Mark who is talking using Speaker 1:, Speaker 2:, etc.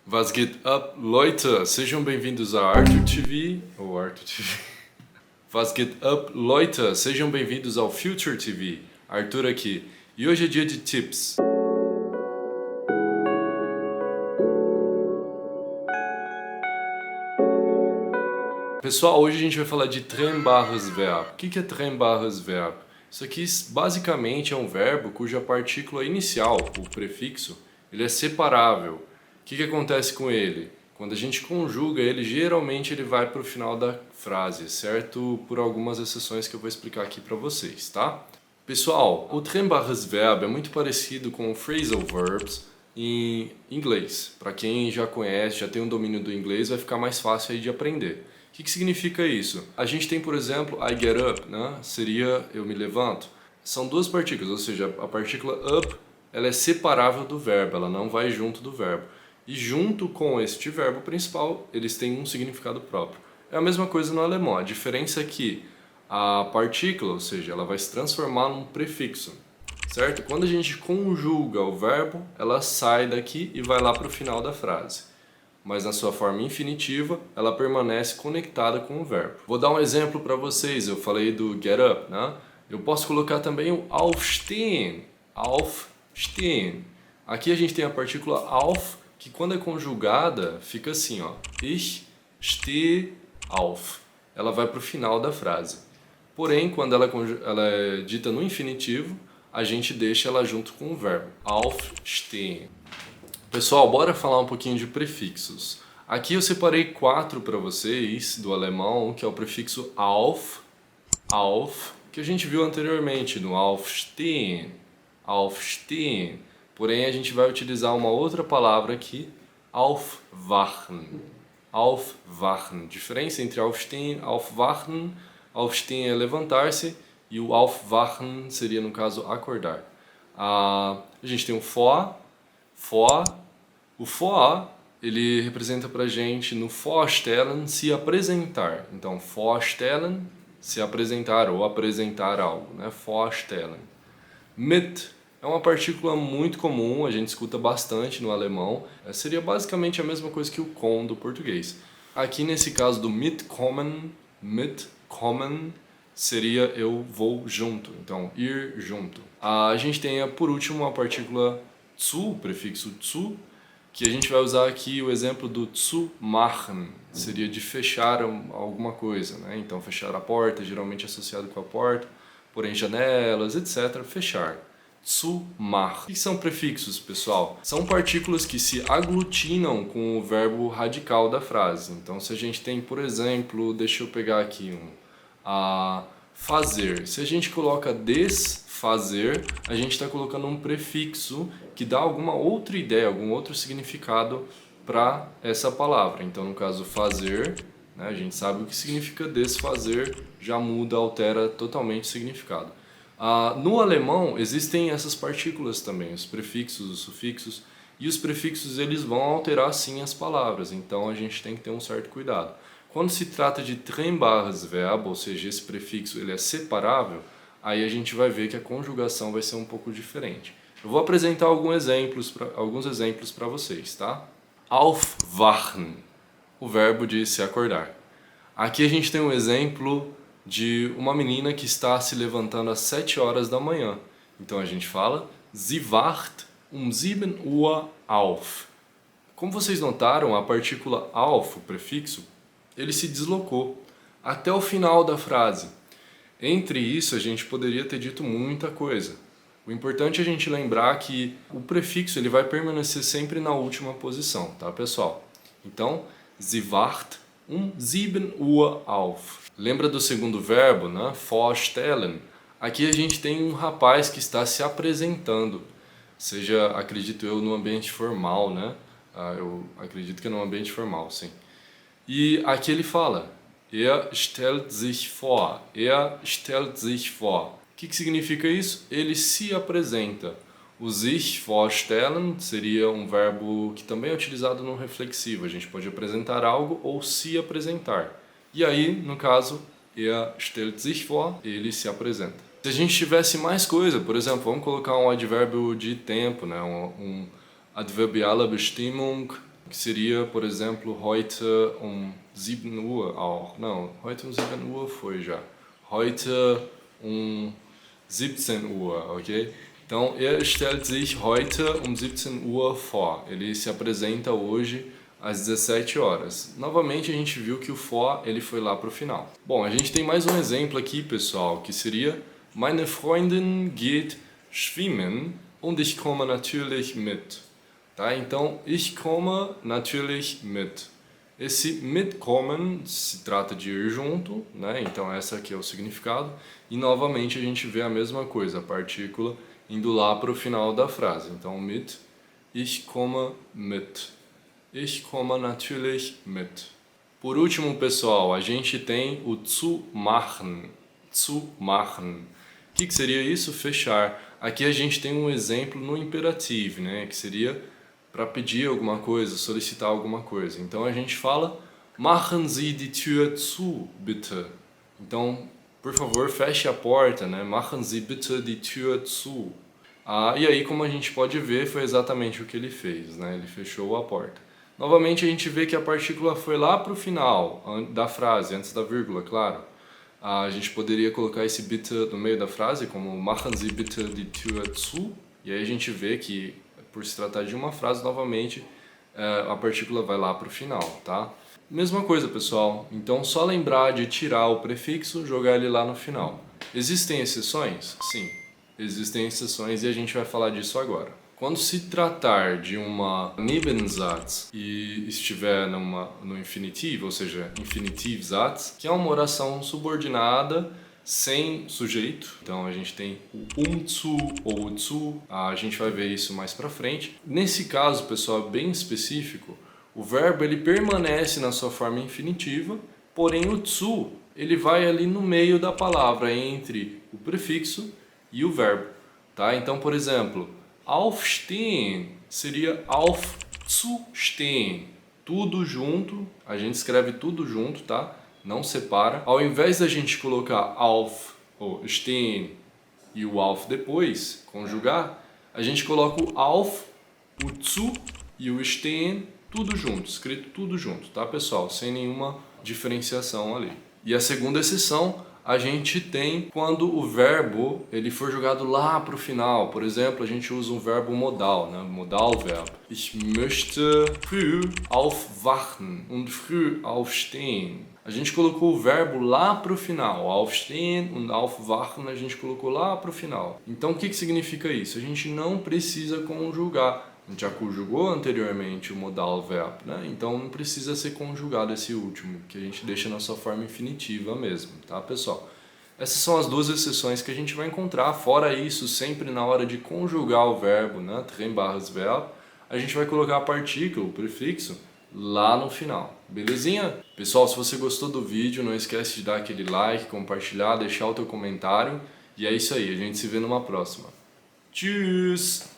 Speaker 1: Was geht up, Leute? Sejam bem-vindos a Arthur TV, ou Arthur TV. Was geht up, Leute? Sejam bem-vindos ao Future TV. Arthur aqui. E hoje é dia de tips. Pessoal, hoje a gente vai falar de trennbares Verb. O que é trennbares Verb? Isso aqui basicamente é um verbo cuja partícula inicial, o prefixo, ele é separável. O que acontece com ele? Quando a gente conjuga ele, geralmente ele vai para o final da frase, exceto por algumas exceções que eu vou explicar aqui para vocês, tá? Pessoal, o trennbares Verb é muito parecido com o phrasal verbs em inglês. Para quem já conhece, já tem um domínio do inglês, vai ficar mais fácil aí de aprender. O que significa isso? A gente tem, por exemplo, I get up, né? Seria eu me levanto. São duas partículas, ou seja, a partícula up ela é separável do verbo, ela não vai junto do verbo. E junto com este verbo principal, eles têm um significado próprio. É a mesma coisa no alemão, a diferença é que a partícula, ou seja, ela vai se transformar num prefixo, certo? Quando a gente conjuga o verbo, ela sai daqui e vai lá para o final da frase. Mas na sua forma infinitiva, ela permanece conectada com o verbo. Vou dar um exemplo para vocês, eu falei do get up, né? Eu posso colocar também o aufstehen, aufstehen. Aqui a gente tem a partícula auf, que quando é conjugada, fica assim, ó. Ich stehe auf. Ela vai para o final da frase. Porém, quando ela é dita no infinitivo, a gente deixa ela junto com o verbo. Aufstehen. Pessoal, bora falar um pouquinho de prefixos. Aqui eu separei 4 para vocês do alemão, que é o prefixo auf, que a gente viu anteriormente no aufstehen, aufstehen. Porém, a gente vai utilizar uma outra palavra aqui, aufwachen. Aufwachen. Diferença entre aufstehen e aufwachen. Aufstehen é levantar-se e o aufwachen seria, no caso, acordar. A gente tem o vor. O vor, ele representa pra gente no vorstellen, se apresentar. Então, vorstellen, se apresentar ou apresentar algo, né? Vorstellen. Mit é uma partícula muito comum, a gente escuta bastante no alemão. Seria basicamente a mesma coisa que o com do português. Aqui nesse caso do mitkommen, seria eu vou junto, então ir junto. A gente tem por último a partícula zu, o prefixo zu, que a gente vai usar aqui o exemplo do zu machen, seria de fechar alguma coisa, né? Então fechar a porta, geralmente associado com a porta, porém janelas, etc. Fechar. Zu machen. O que são prefixos, pessoal? São partículas que se aglutinam com o verbo radical da frase. Então se a gente tem, por exemplo, deixa eu pegar aqui fazer. Se a gente coloca desfazer, a gente está colocando um prefixo que dá alguma outra ideia, algum outro significado para essa palavra. Então, no caso, fazer, né, a gente sabe o que significa desfazer, já muda, altera totalmente o significado. No alemão, existem essas partículas também, os prefixos, os sufixos, e os prefixos eles vão alterar sim as palavras, então a gente tem que ter um certo cuidado. Quando se trata de trennbares Verb, ou seja, esse prefixo ele é separável, aí a gente vai ver que a conjugação vai ser um pouco diferente. Eu vou apresentar alguns exemplos para vocês, tá? Aufwachen, o verbo de se acordar. Aqui a gente tem um exemplo de uma menina que está se levantando às 7 horas da manhã. Então a gente fala, sie wacht um 7 Uhr auf. Como vocês notaram, a partícula auf, o prefixo, ele se deslocou até o final da frase. Entre isso, a gente poderia ter dito muita coisa. O importante é a gente lembrar que o prefixo ele vai permanecer sempre na última posição, tá, pessoal? Então, sie wacht um 7 Uhr auf. Lembra do segundo verbo, né? Vorstellen. Aqui a gente tem um rapaz que está se apresentando. Seja, acredito eu, no ambiente formal, né? Eu acredito que é no ambiente formal, sim. E aqui ele fala, er stellt sich vor. Er stellt sich vor. O que significa isso? Ele se apresenta. O sich vorstellen seria um verbo que também é utilizado no reflexivo. A gente pode apresentar algo ou se apresentar. E aí, no caso, er stellt sich vor, ele se apresenta. Se a gente tivesse mais coisa, por exemplo, vamos colocar um advérbio de tempo, né? Um adverbiale Bestimmung que seria, por exemplo, heute um 7 Uhr auch. Não, heute um 7 Uhr foi já. Heute um 17 Uhr, ok? Então, stellt sich heute um 17 Uhr vor. Ele se apresenta hoje às 17 horas. Novamente, a gente viu que o vor ele foi lá para o final. Bom, a gente tem mais um exemplo aqui, pessoal, que seria Meine Freundin geht schwimmen und ich komme natürlich mit. Tá? Então, ich komme natürlich mit. Esse mitkommen se trata de ir junto, né? Então essa aqui é o significado. E novamente a gente vê a mesma coisa, a partícula indo lá para o final da frase. Então mit, ich komme mit. Ich komme natürlich mit. Por último, pessoal, a gente tem o zu machen. Zu machen. O que seria isso? Fechar. Aqui a gente tem um exemplo no imperativo, né? Que seria para pedir alguma coisa, solicitar alguma coisa. Então a gente fala Machen Sie die Tür zu, bitte. Então, por favor, feche a porta, né? Machen Sie bitte die Tür zu. E aí, como a gente pode ver, foi exatamente o que ele fez, né? Ele fechou a porta. Novamente a gente vê que a partícula foi lá para o final da frase, antes da vírgula, claro. A gente poderia colocar esse bitte no meio da frase, como Machen Sie bitte die Tür zu. E aí a gente vê que, por se tratar de uma frase, novamente, a partícula vai lá para o final, tá? Mesma coisa, pessoal. Então, só lembrar de tirar o prefixo, jogar ele lá no final. Existem exceções? Sim, existem exceções e a gente vai falar disso agora. Quando se tratar de uma Nebensatz e estiver no infinitivo, ou seja, Infinitivsatz, que é uma oração subordinada sem sujeito, então a gente tem o zu ou o zu, a gente vai ver isso mais pra frente. Nesse caso, pessoal, bem específico, o verbo ele permanece na sua forma infinitiva, porém o zu ele vai ali no meio da palavra, entre o prefixo e o verbo, tá? Então, por exemplo, aufstehen seria aufzustehen, tudo junto, a gente escreve tudo junto, tá? Não separa. Ao invés da gente colocar auf ou stehen e o auf depois, conjugar, a gente coloca o auf, o zu e o stehen tudo junto, escrito tudo junto, tá, pessoal? Sem nenhuma diferenciação ali. E a segunda exceção a gente tem quando o verbo ele for jogado lá para o final. Por exemplo, a gente usa um verbo modal, né? Modalverb. Ich möchte früh aufwachen und früh aufstehen. A gente colocou o verbo lá para o final. Aufstehen und aufwachen a gente colocou lá para o final. Então o que significa isso? A gente não precisa conjugar. A gente já conjugou anteriormente o modal verb, né? Então não precisa ser conjugado esse último, que a gente deixa na sua forma infinitiva mesmo, tá, pessoal? Essas são as duas exceções que a gente vai encontrar. Fora isso, sempre na hora de conjugar o verbo, né, Trennbares Verb, a gente vai colocar a partícula, o prefixo, lá no final. Belezinha? Pessoal, se você gostou do vídeo, não esquece de dar aquele like, compartilhar, deixar o teu comentário. E é isso aí, a gente se vê numa próxima. Tschüss!